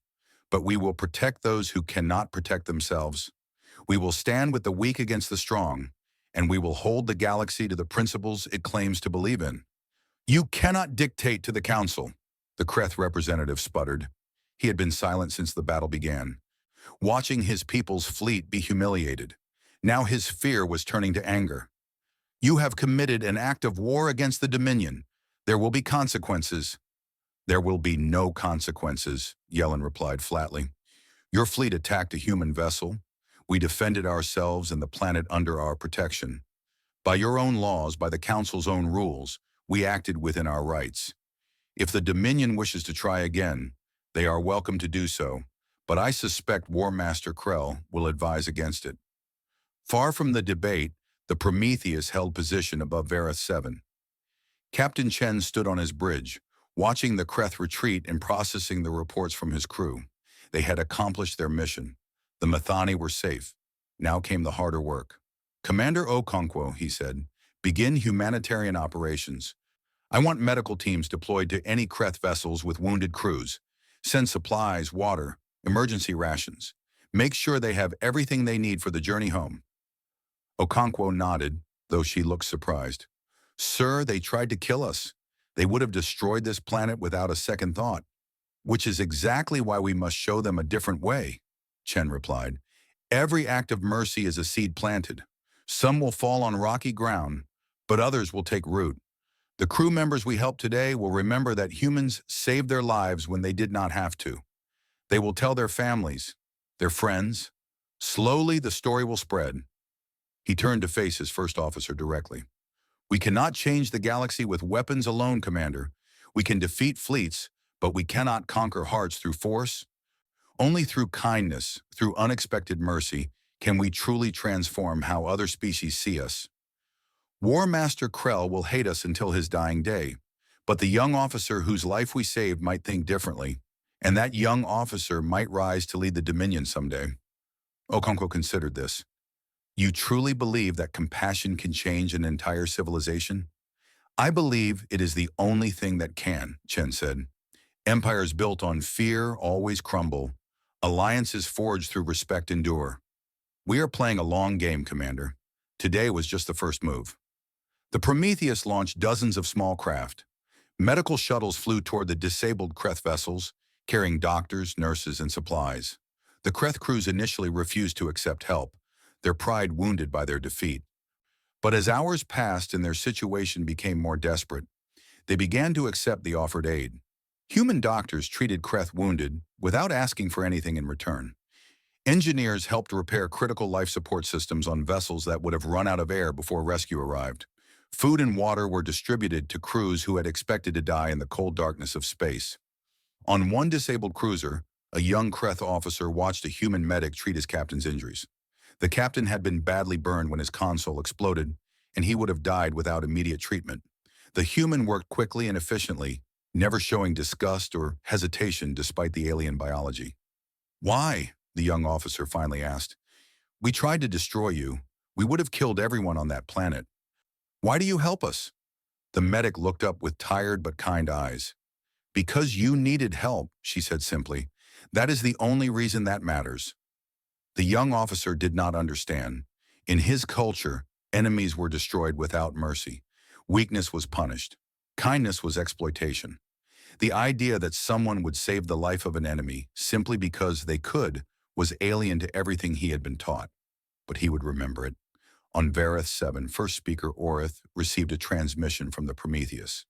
But we will protect those who cannot protect themselves. We will stand with the weak against the strong, and we will hold the galaxy to the principles it claims to believe in." You cannot dictate to the council, the Kreth representative sputtered. He had been silent since the battle began, watching his people's fleet be humiliated. Now his fear was turning to anger. You have committed an act of war against the Dominion. There will be consequences. There will be no consequences, Yellen replied flatly. Your fleet attacked a human vessel. We defended ourselves and the planet under our protection. By your own laws, by the Council's own rules, we acted within our rights. If the Dominion wishes to try again, they are welcome to do so, but I suspect War Master Krell will advise against it. Far from the debate, the Prometheus held position above Vareth 7. Captain Chen stood on his bridge, watching the Kreth retreat and processing the reports from his crew. They had accomplished their mission. The Methani were safe. Now came the harder work. Commander Okonkwo, he said, begin humanitarian operations. I want medical teams deployed to any Kreth vessels with wounded crews. Send supplies, water, emergency rations. Make sure they have everything they need for the journey home. Okonkwo nodded, though she looked surprised. Sir, they tried to kill us. They would have destroyed this planet without a second thought. Which is exactly why we must show them a different way, Chen replied. Every act of mercy is a seed planted. Some will fall on rocky ground, but others will take root. The crew members we help today will remember that humans saved their lives when they did not have to. They will tell their families, their friends. Slowly, the story will spread. He turned to face his first officer directly. We cannot change the galaxy with weapons alone, Commander. We can defeat fleets, but we cannot conquer hearts through force. Only through kindness, through unexpected mercy, can we truly transform how other species see us. War Master Krell will hate us until his dying day, but the young officer whose life we saved might think differently, and that young officer might rise to lead the Dominion someday. Okonkwo considered this. You truly believe that compassion can change an entire civilization? I believe it is the only thing that can, Chen said. Empires built on fear always crumble. Alliances forged through respect endure. We are playing a long game, Commander. Today was just the first move. The Prometheus launched dozens of small craft. Medical shuttles flew toward the disabled Kreth vessels, carrying doctors, nurses, and supplies. The Kreth crews initially refused to accept help, their pride wounded by their defeat. But as hours passed and their situation became more desperate, they began to accept the offered aid. Human doctors treated Kreth wounded without asking for anything in return. Engineers helped repair critical life support systems on vessels that would have run out of air before rescue arrived. Food and water were distributed to crews who had expected to die in the cold darkness of space. On one disabled cruiser, a young Kreth officer watched a human medic treat his captain's injuries. The captain had been badly burned when his console exploded, and he would have died without immediate treatment. The human worked quickly and efficiently, never showing disgust or hesitation despite the alien biology. Why? The young officer finally asked. We tried to destroy you. We would have killed everyone on that planet. Why do you help us? The medic looked up with tired but kind eyes. Because you needed help, she said simply. That is the only reason that matters. The young officer did not understand. In his culture, enemies were destroyed without mercy. Weakness was punished. Kindness was exploitation. The idea that someone would save the life of an enemy simply because they could was alien to everything he had been taught. But he would remember it. On Vareth 7, first speaker Orith received a transmission from the Prometheus.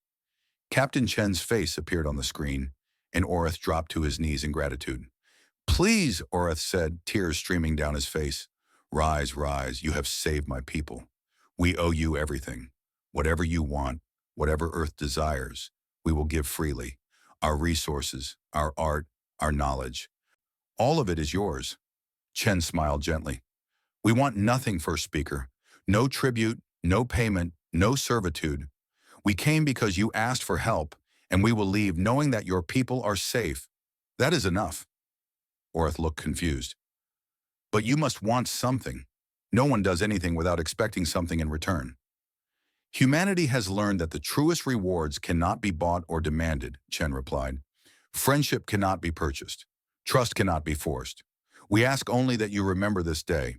Captain Chen's face appeared on the screen, and Orith dropped to his knees in gratitude. Please, Orith said, tears streaming down his face. Rise, rise, you have saved my people. We owe you everything. Whatever you want, whatever Earth desires, we will give freely. Our resources, our art, our knowledge. All of it is yours. Chen smiled gently. We want nothing, first speaker. No tribute, no payment, no servitude. We came because you asked for help, and we will leave knowing that your people are safe. That is enough. Orith looked confused. But you must want something. No one does anything without expecting something in return. Humanity has learned that the truest rewards cannot be bought or demanded, Chen replied. Friendship cannot be purchased. Trust cannot be forced. We ask only that you remember this day.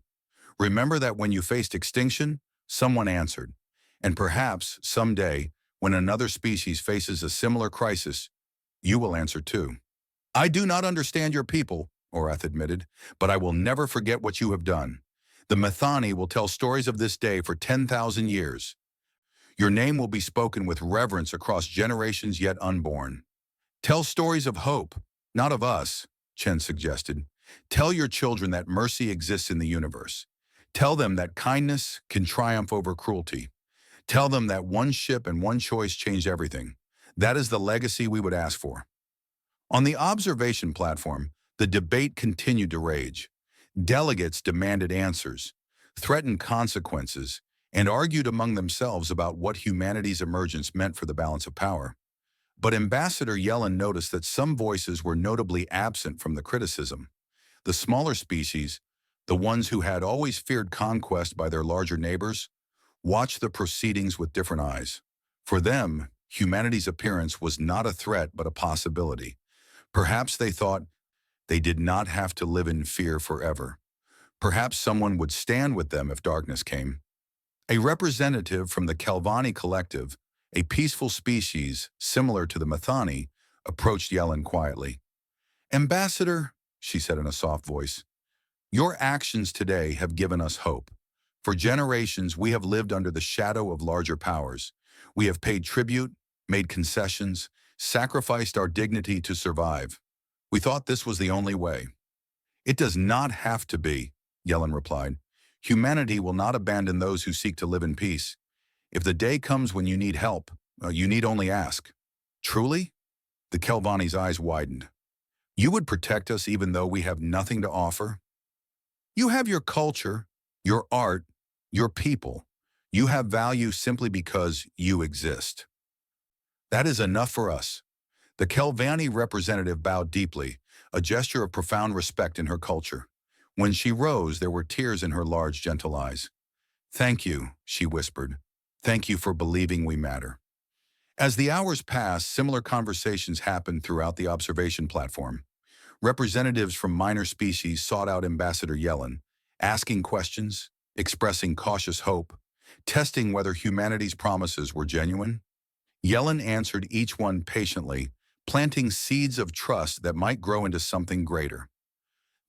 Remember that when you faced extinction, someone answered. And perhaps, someday, When another species faces a similar crisis, you will answer too. I do not understand your people, Orath admitted, but I will never forget what you have done. The Methani will tell stories of this day for 10,000 years. Your name will be spoken with reverence across generations yet unborn. Tell stories of hope, not of us, Chen suggested. Tell your children that mercy exists in the universe. Tell them that kindness can triumph over cruelty. Tell them that one ship and one choice changed everything. That is the legacy we would ask for. On the observation platform, the debate continued to rage. Delegates demanded answers, threatened consequences, and argued among themselves about what humanity's emergence meant for the balance of power. But Ambassador Yellen noticed that some voices were notably absent from the criticism. The smaller species, the ones who had always feared conquest by their larger neighbors, watched the proceedings with different eyes. For them, humanity's appearance was not a threat but a possibility. Perhaps they thought they did not have to live in fear forever. Perhaps someone would stand with them if darkness came. A representative from the Kelvani collective, a peaceful species similar to the Methani, approached Yellen quietly. Ambassador, she said in a soft voice, your actions today have given us hope. For generations, we have lived under the shadow of larger powers. We have paid tribute, made concessions, sacrificed our dignity to survive. We thought this was the only way. It does not have to be, Yellen replied. Humanity will not abandon those who seek to live in peace. If the day comes when you need help, you need only ask. Truly? The Kelvani's eyes widened. You would protect us even though we have nothing to offer? You have your culture, your art, your people. You have value simply because you exist. That is enough for us. The Kelvani representative bowed deeply, a gesture of profound respect in her culture. When she rose, there were tears in her large, gentle eyes. Thank you, she whispered. Thank you for believing we matter. As the hours passed, similar conversations happened throughout the observation platform. Representatives from minor species sought out Ambassador Yellen, asking questions, expressing cautious hope, testing whether humanity's promises were genuine. Yellen answered each one patiently, planting seeds of trust that might grow into something greater.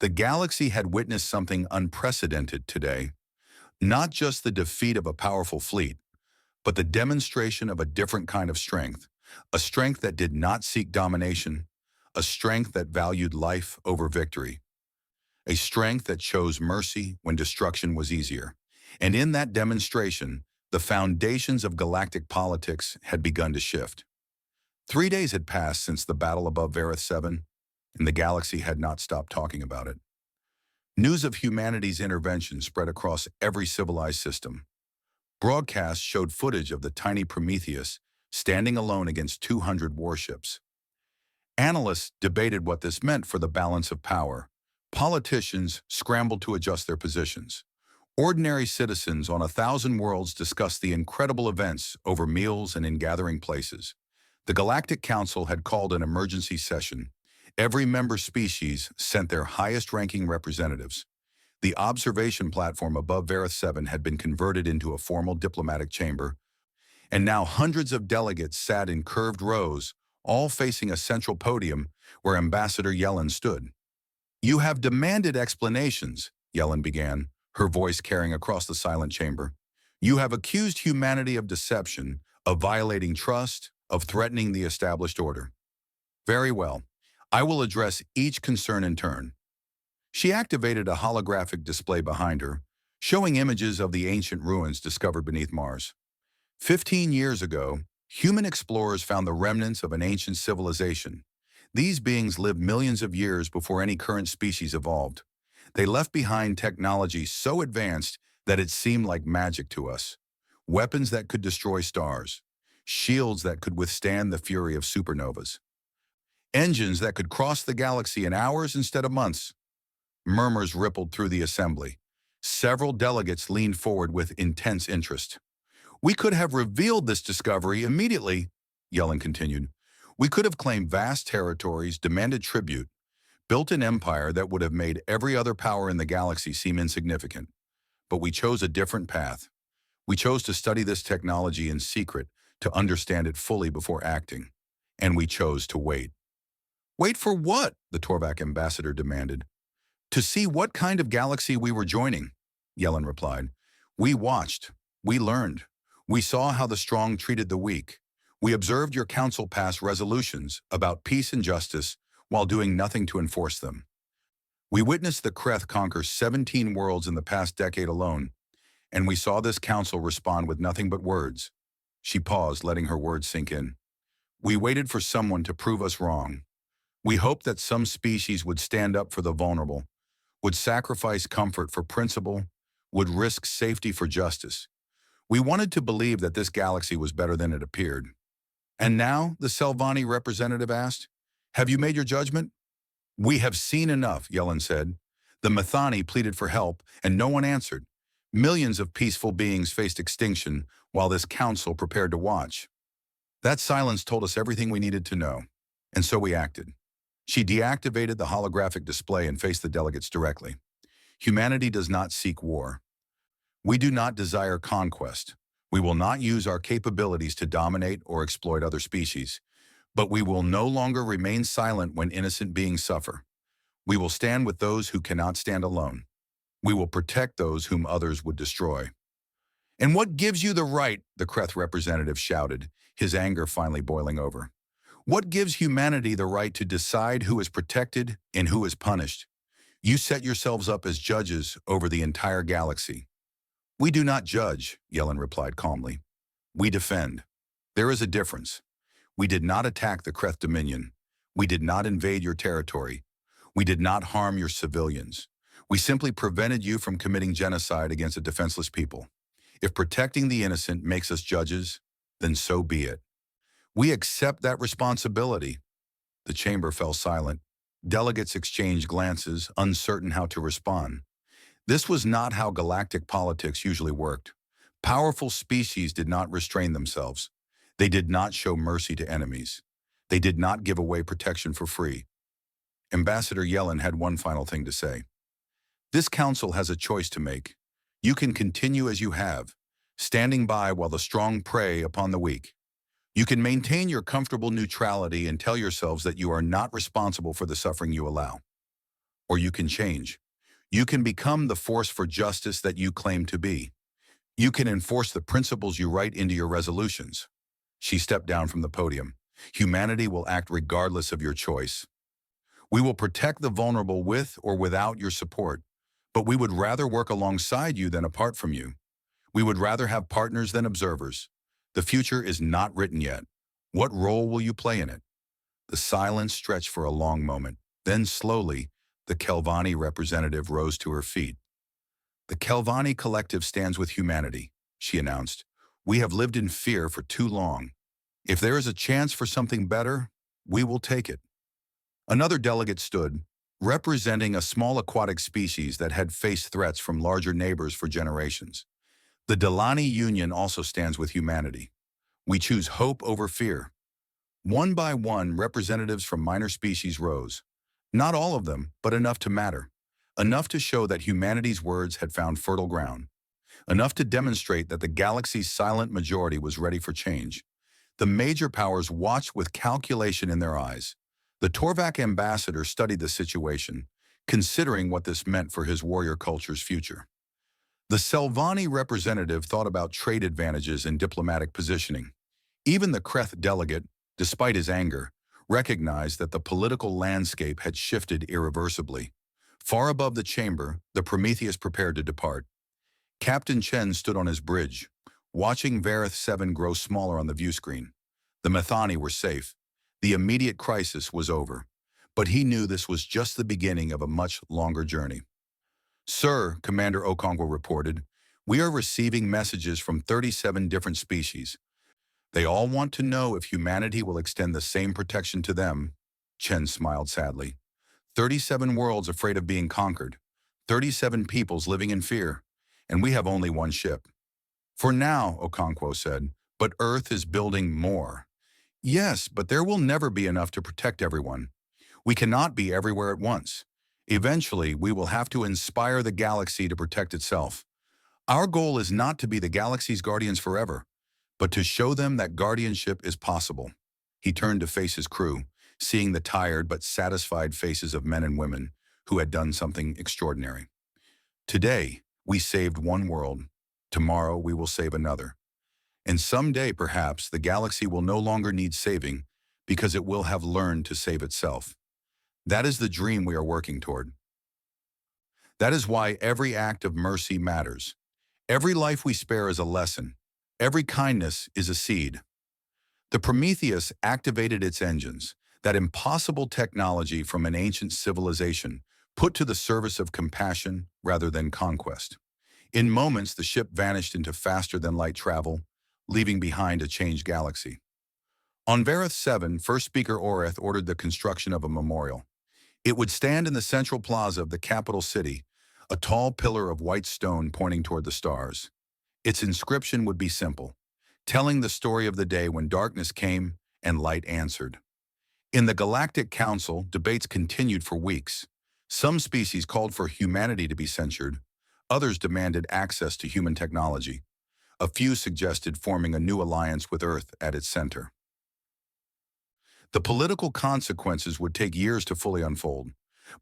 The galaxy had witnessed something unprecedented today, not just the defeat of a powerful fleet, but the demonstration of a different kind of strength, a strength that did not seek domination, a strength that valued life over victory, a strength that chose mercy when destruction was easier. And in that demonstration, the foundations of galactic politics had begun to shift. 3 days had passed since the battle above Vareth 7, and the galaxy had not stopped talking about it. News of humanity's intervention spread across every civilized system. Broadcasts showed footage of the tiny Prometheus standing alone against 200 warships. Analysts debated what this meant for the balance of power. Politicians scrambled to adjust their positions. Ordinary citizens on 1,000 worlds discussed the incredible events over meals and in gathering places. The Galactic Council had called an emergency session. Every member species sent their highest-ranking representatives. The observation platform above Vareth 7 had been converted into a formal diplomatic chamber, and now hundreds of delegates sat in curved rows, all facing a central podium where Ambassador Yellen stood. You have demanded explanations, Yellen began, her voice carrying across the silent chamber. You have accused humanity of deception, of violating trust, of threatening the established order. Very well. I will address each concern in turn. She activated a holographic display behind her, showing images of the ancient ruins discovered beneath Mars. 15 years ago, human explorers found the remnants of an ancient civilization. These beings lived millions of years before any current species evolved. They left behind technology so advanced that it seemed like magic to us. Weapons that could destroy stars, shields that could withstand the fury of supernovas, engines that could cross the galaxy in hours instead of months. Murmurs rippled through the assembly. Several delegates leaned forward with intense interest. We could have revealed this discovery immediately, Yellen continued. We could have claimed vast territories, demanded tribute, built an empire that would have made every other power in the galaxy seem insignificant. But we chose a different path. We chose to study this technology in secret, to understand it fully before acting. And we chose to wait. Wait for what? The Torvak ambassador demanded. To see what kind of galaxy we were joining, Yellen replied. We watched. We learned. We saw how the strong treated the weak. We observed your council pass resolutions about peace and justice while doing nothing to enforce them. We witnessed the Kreth conquer 17 worlds in the past decade alone, and we saw this council respond with nothing but words. She paused, letting her words sink in. We waited for someone to prove us wrong. We hoped that some species would stand up for the vulnerable, would sacrifice comfort for principle, would risk safety for justice. We wanted to believe that this galaxy was better than it appeared. And now, the Selvani representative asked, have you made your judgment? We have seen enough, Yellen said. The Methani pleaded for help, and no one answered. Millions of peaceful beings faced extinction while this council prepared to watch. That silence told us everything we needed to know, and so we acted. She deactivated the holographic display and faced the delegates directly. Humanity does not seek war. We do not desire conquest. We will not use our capabilities to dominate or exploit other species. But we will no longer remain silent when innocent beings suffer. We will stand with those who cannot stand alone. We will protect those whom others would destroy. And what gives you the right, the Kreth representative shouted, his anger finally boiling over. What gives humanity the right to decide who is protected and who is punished? You set yourselves up as judges over the entire galaxy. We do not judge, Yellen replied calmly. We defend. There is a difference. We did not attack the Kreth Dominion. We did not invade your territory. We did not harm your civilians. We simply prevented you from committing genocide against a defenseless people. If protecting the innocent makes us judges, then so be it. We accept that responsibility. The chamber fell silent. Delegates exchanged glances, uncertain how to respond. This was not how galactic politics usually worked. Powerful species did not restrain themselves. They did not show mercy to enemies. They did not give away protection for free. Ambassador Yellen had one final thing to say. This council has a choice to make. You can continue as you have, standing by while the strong prey upon the weak. You can maintain your comfortable neutrality and tell yourselves that you are not responsible for the suffering you allow. Or you can change. You can become the force for justice that you claim to be. You can enforce the principles you write into your resolutions. She stepped down from the podium. Humanity will act regardless of your choice. We will protect the vulnerable with or without your support, but we would rather work alongside you than apart from you. We would rather have partners than observers. The future is not written yet. What role will you play in it? The silence stretched for a long moment. Then slowly, the Kelvani representative rose to her feet. The Kelvani Collective stands with humanity, she announced. We have lived in fear for too long. If there is a chance for something better, we will take it. Another delegate stood, representing a small aquatic species that had faced threats from larger neighbors for generations. The Delani Union also stands with humanity. We choose hope over fear. One by one, representatives from minor species rose. Not all of them, but enough to matter. Enough to show that humanity's words had found fertile ground. Enough to demonstrate that the galaxy's silent majority was ready for change. The major powers watched with calculation in their eyes. The Torvak ambassador studied the situation, considering what this meant for his warrior culture's future. The Selvani representative thought about trade advantages and diplomatic positioning. Even the Kreth delegate, despite his anger, recognized that the political landscape had shifted irreversibly. Far above the chamber, the Prometheus prepared to depart. Captain Chen stood on his bridge, watching Vareth 7 grow smaller on the view screen. The Methani were safe. The immediate crisis was over. But he knew this was just the beginning of a much longer journey. Sir, Commander Okonkwo reported, we are receiving messages from 37 different species. They all want to know if humanity will extend the same protection to them. Chen smiled sadly. 37 worlds afraid of being conquered. 37 peoples living in fear. And we have only one ship. For now, Okonkwo said, but Earth is building more. Yes, but there will never be enough to protect everyone. We cannot be everywhere at once. Eventually, we will have to inspire the galaxy to protect itself. Our goal is not to be the galaxy's guardians forever, but to show them that guardianship is possible. He turned to face his crew, seeing the tired but satisfied faces of men and women who had done something extraordinary. Today, we saved one world. Tomorrow, we will save another. And someday, perhaps, the galaxy will no longer need saving because it will have learned to save itself. That is the dream we are working toward. That is why every act of mercy matters. Every life we spare is a lesson. Every kindness is a seed. The Prometheus activated its engines, that impossible technology from an ancient civilization, put to the service of compassion rather than conquest. In moments, the ship vanished into faster-than-light travel, leaving behind a changed galaxy. On Vareth 7, First Speaker Oreth ordered the construction of a memorial. It would stand in the central plaza of the capital city, a tall pillar of white stone pointing toward the stars. Its inscription would be simple, telling the story of the day when darkness came and light answered. In the Galactic Council, debates continued for weeks. Some species called for humanity to be censured. Others demanded access to human technology. A few suggested forming a new alliance with Earth at its center. The political consequences would take years to fully unfold.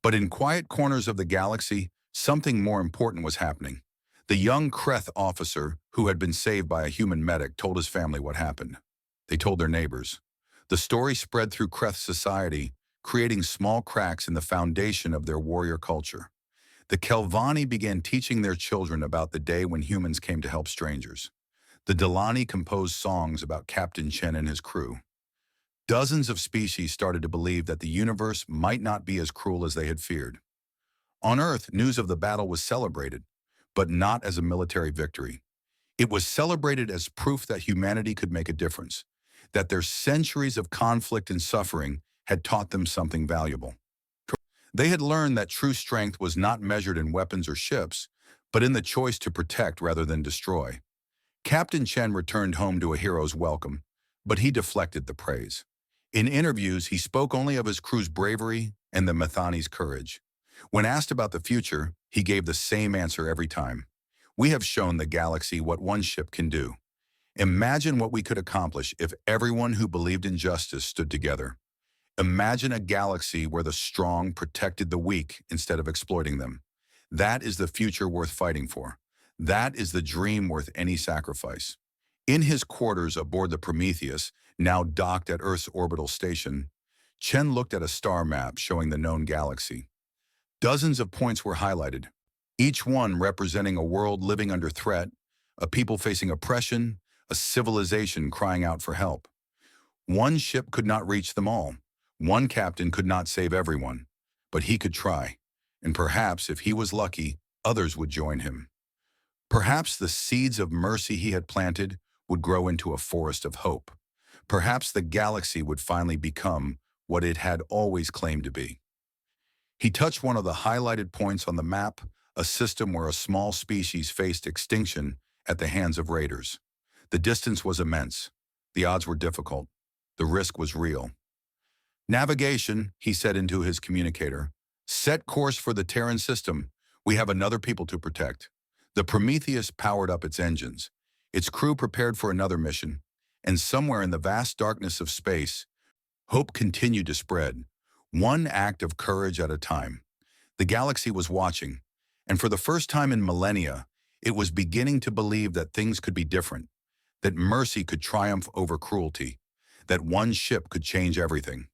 But in quiet corners of the galaxy, something more important was happening. The young Kreth officer, who had been saved by a human medic, told his family what happened. They told their neighbors. The story spread through Kreth society, creating small cracks in the foundation of their warrior culture. The Kelvani began teaching their children about the day when humans came to help strangers. The Delani composed songs about Captain Chen and his crew. Dozens of species started to believe that the universe might not be as cruel as they had feared. On Earth, news of the battle was celebrated, but not as a military victory. It was celebrated as proof that humanity could make a difference, that their centuries of conflict and suffering had taught them something valuable. They had learned that true strength was not measured in weapons or ships, but in the choice to protect rather than destroy. Captain Chen returned home to a hero's welcome, but he deflected the praise. In interviews, he spoke only of his crew's bravery and the Methani's courage. When asked about the future, he gave the same answer every time. We have shown the galaxy what one ship can do. Imagine what we could accomplish if everyone who believed in justice stood together. Imagine a galaxy where the strong protected the weak instead of exploiting them. That is the future worth fighting for. That is the dream worth any sacrifice. In his quarters aboard the Prometheus, now docked at Earth's orbital station, Chen looked at a star map showing the known galaxy. Dozens of points were highlighted, each one representing a world living under threat, a people facing oppression, a civilization crying out for help. One ship could not reach them all. One captain could not save everyone, but he could try, and perhaps, if he was lucky, others would join him. Perhaps the seeds of mercy he had planted would grow into a forest of hope. Perhaps the galaxy would finally become what it had always claimed to be. He touched one of the highlighted points on the map, a system where a small species faced extinction at the hands of raiders. The distance was immense. The odds were difficult. The risk was real. Navigation, he said into his communicator. Set course for the Terran system. We have another people to protect. The Prometheus powered up its engines. Its crew prepared for another mission. And somewhere in the vast darkness of space, hope continued to spread, one act of courage at a time. The galaxy was watching, and for the first time in millennia, it was beginning to believe that things could be different, that mercy could triumph over cruelty, that one ship could change everything.